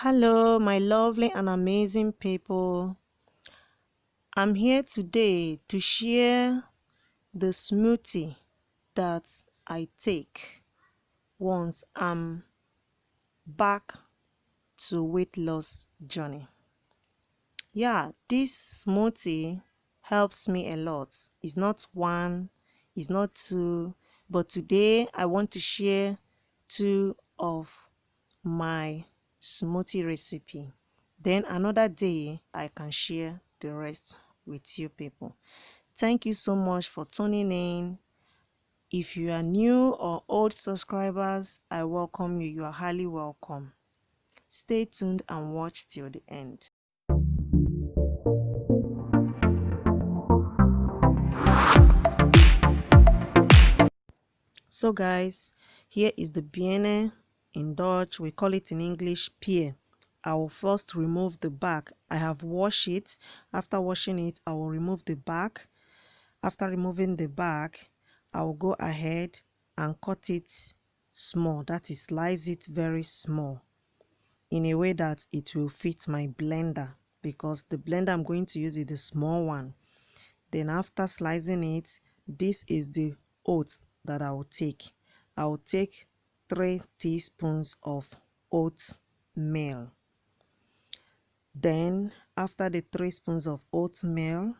Hello, my lovely and amazing people. I'm here today to share the smoothie that I take once I'm back to weight loss journey. Yeah, this smoothie helps me a lot. It's not one, it's not two, but today I want to share two of my smoothie recipe. Then another day I can share the rest with you people. Thank you so much for tuning in. If you are new or old subscribers, I welcome you. You are highly welcome. Stay tuned and watch till the end. So guys, here is the biene. In Dutch we call it in English pear. I will first remove the back. I have washed it. After washing it, I will remove the back. After removing the back, I will go ahead and cut it small. That is, slice it very small in a way that it will fit my blender, because the blender I'm going to use is the small one. Then after slicing it, this is the oats that I will take. I will take 3 teaspoons of oatmeal. Then after the 3 spoons of oatmeal,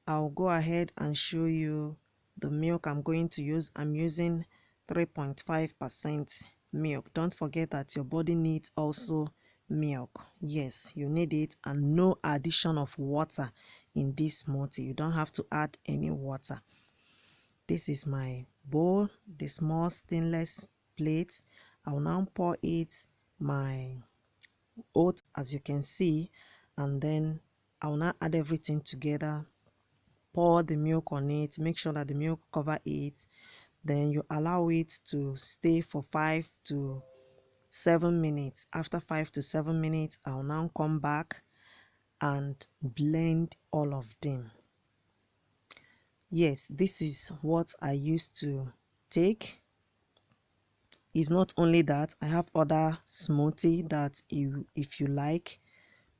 I'll go ahead and show you the milk I'm going to use. I'm using 3.5% milk. Don't forget that your body needs also milk. Yes, you need it, and no addition of water in this smoothie. You don't have to add any water. This is my bowl, the small stainless plate. I will now pour it my oat, as you can see, and then I will now add everything together. Pour the milk on it, make sure that the milk cover it. Then you allow it to stay for 5 to 7 minutes. After 5 to 7 minutes, I'll now come back and blend all of them. Yes, this is what I used to take. It's not only that, I have other smoothie that if you like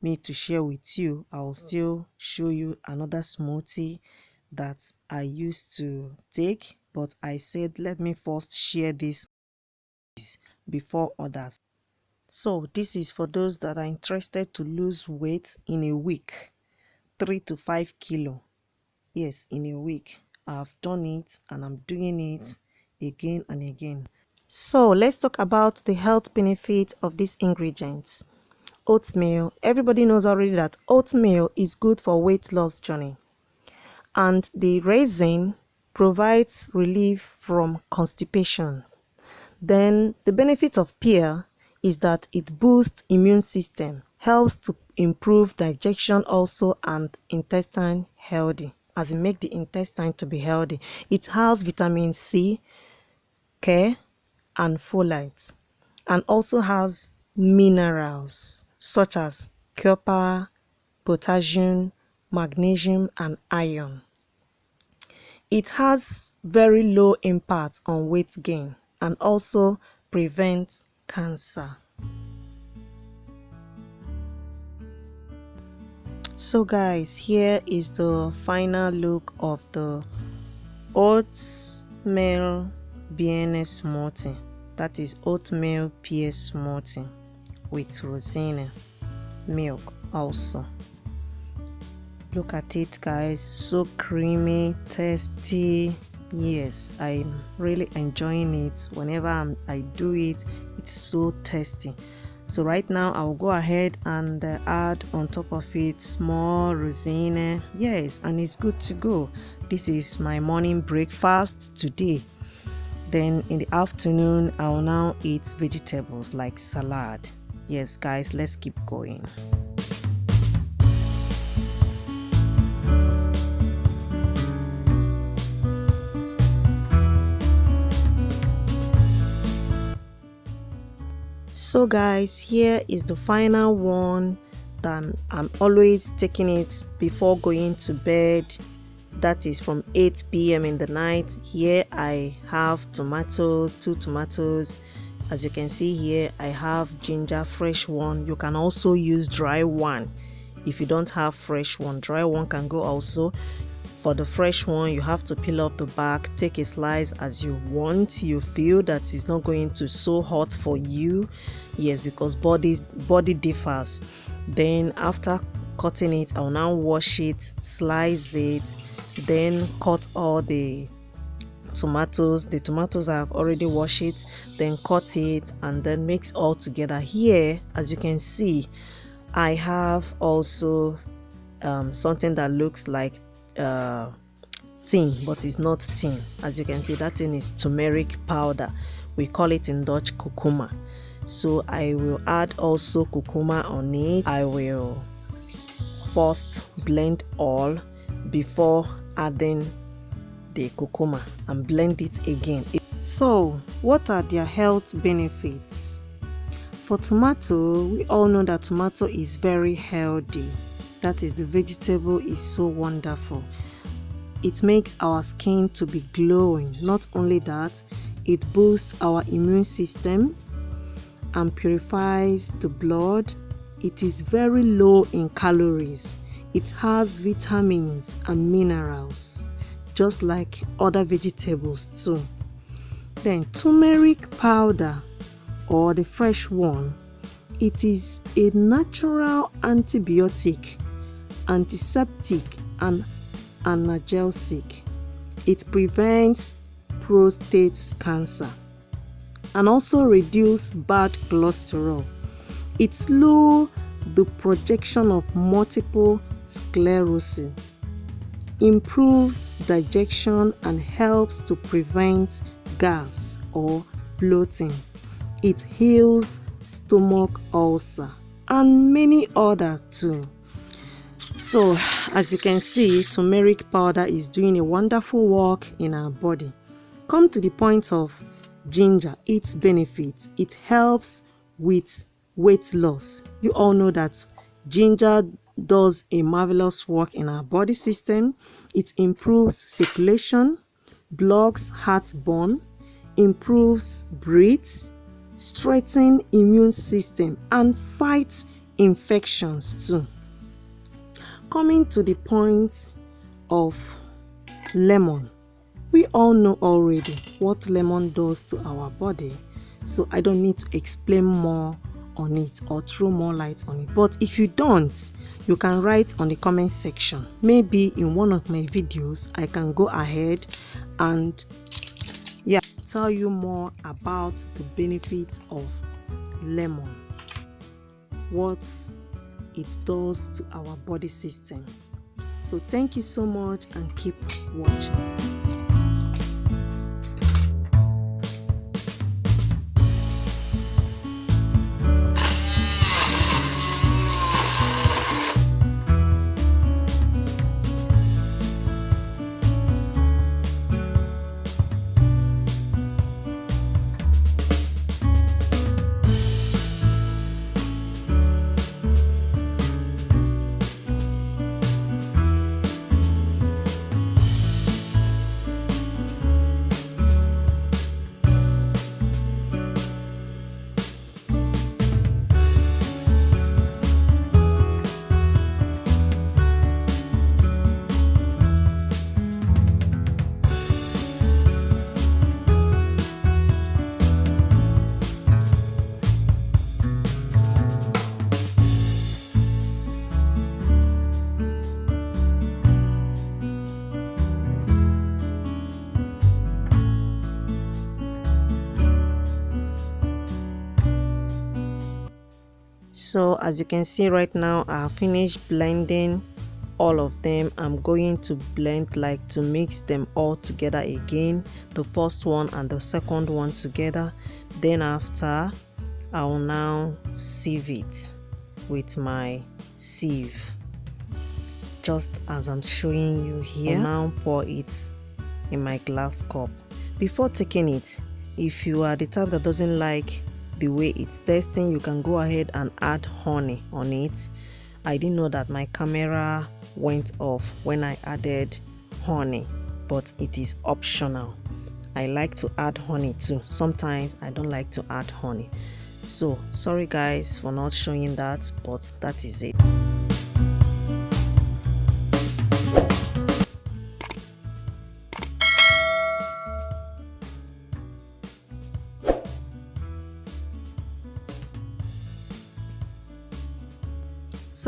me to share with you, I'll still show you another smoothie that I used to take, but I said let me first share this before others. So this is for those that are interested to lose weight in a week, 3 to 5 kilo. Yes, in a week. I've done it and I'm doing it again and again. So let's talk about the health benefits of these ingredients. Oatmeal. Everybody knows already that oatmeal is good for weight loss journey, and the raisin provides relief from constipation. Then the benefit of pear is that it boosts immune system, helps to improve digestion also, and intestine healthy, as it make the intestine to be healthy. It has vitamin C, K, and folate, and also has minerals such as copper, potassium, magnesium, and iron. It has very low impact on weight gain and also prevents cancer. So guys, here is the final look of the oatmeal biene smoothie. That is oatmeal pear smoothie with rosin milk also. Look at it guys, so creamy, tasty. Yes, I'm really enjoying it. Whenever I do it, it's so tasty. So right now I'll go ahead and add on top of it small rosin. Yes, and it's good to go. This is my morning breakfast today. Then in the afternoon I'll now eat vegetables like salad. Yes guys, let's keep going. So guys, here is the final one. Then I'm always taking it before going to bed. That is from 8 p.m. in the night. Here I have tomato, 2 tomatoes, As you can see here, I have ginger, fresh one. You can also use dry one. If you don't have fresh one, dry one can go also. For the fresh one, you have to peel up the back, take a slice as you want. You feel that it's not going to so hot for you. Yes, because body differs. Then after cutting it, I'll now wash it, slice it, then cut all the tomatoes. The tomatoes I've already washed it, then cut it, and then mix all together. Here, as you can see, I have also something that looks like tin, but it's not tin. As you can see, that thing is turmeric powder. We call it in Dutch kurkuma. So I will add also kurkuma on it. I will first blend all before adding the kurkuma and blend it again. So what are their health benefits? For tomato, we all know that tomato is very healthy. That is, the vegetable is so wonderful. It makes our skin to be glowing. Not only that, it boosts our immune system and purifies the blood. It is very low in calories. It has vitamins and minerals, just like other vegetables too. Then turmeric powder, or the fresh one, it is a natural antibiotic, antiseptic, and analgesic. It prevents prostate cancer and also reduce bad cholesterol. It slows the projection of multiple sclerosis, improves digestion, and helps to prevent gas or bloating. It heals stomach ulcer and many others too. So as you can see, turmeric powder is doing a wonderful work in our body. Come to the point of ginger, its benefits. It helps with weight loss. You all know that ginger does a marvelous work in our body system. It improves circulation, blocks heartburn, improves breaths, strengthens immune system, and fights infections too. Coming to the point of lemon, we all know already what lemon does to our body, so I don't need to explain more on it or throw more light on it. But if you don't, you can write on the comment section. Maybe in one of my videos I can go ahead and tell you more about the benefits of lemon, what it does to our body system. So thank you so much and keep watching. So as you can see right now, I have finished blending all of them. I'm going to blend, like to mix them all together again, the first one and the second one together. Then after, I will now sieve it with my sieve, just as I'm showing you here. I'll now pour it in my glass cup. Before taking it, if you are the type that doesn't like the way it's tasting, you can go ahead and add honey on it. I didn't know that my camera went off when I added honey, but it is optional. I like to add honey too. Sometimes I don't like to add honey. So sorry guys for not showing that, but that is it.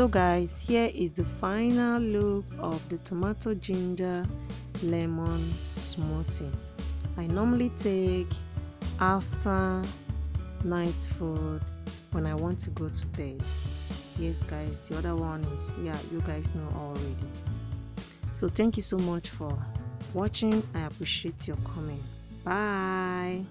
So guys, here is the final look of the tomato ginger lemon smoothie. I normally take after night food when I want to go to bed. Yes guys, the other one is, yeah, you guys know already. So thank you so much for watching. I appreciate your comment. Bye.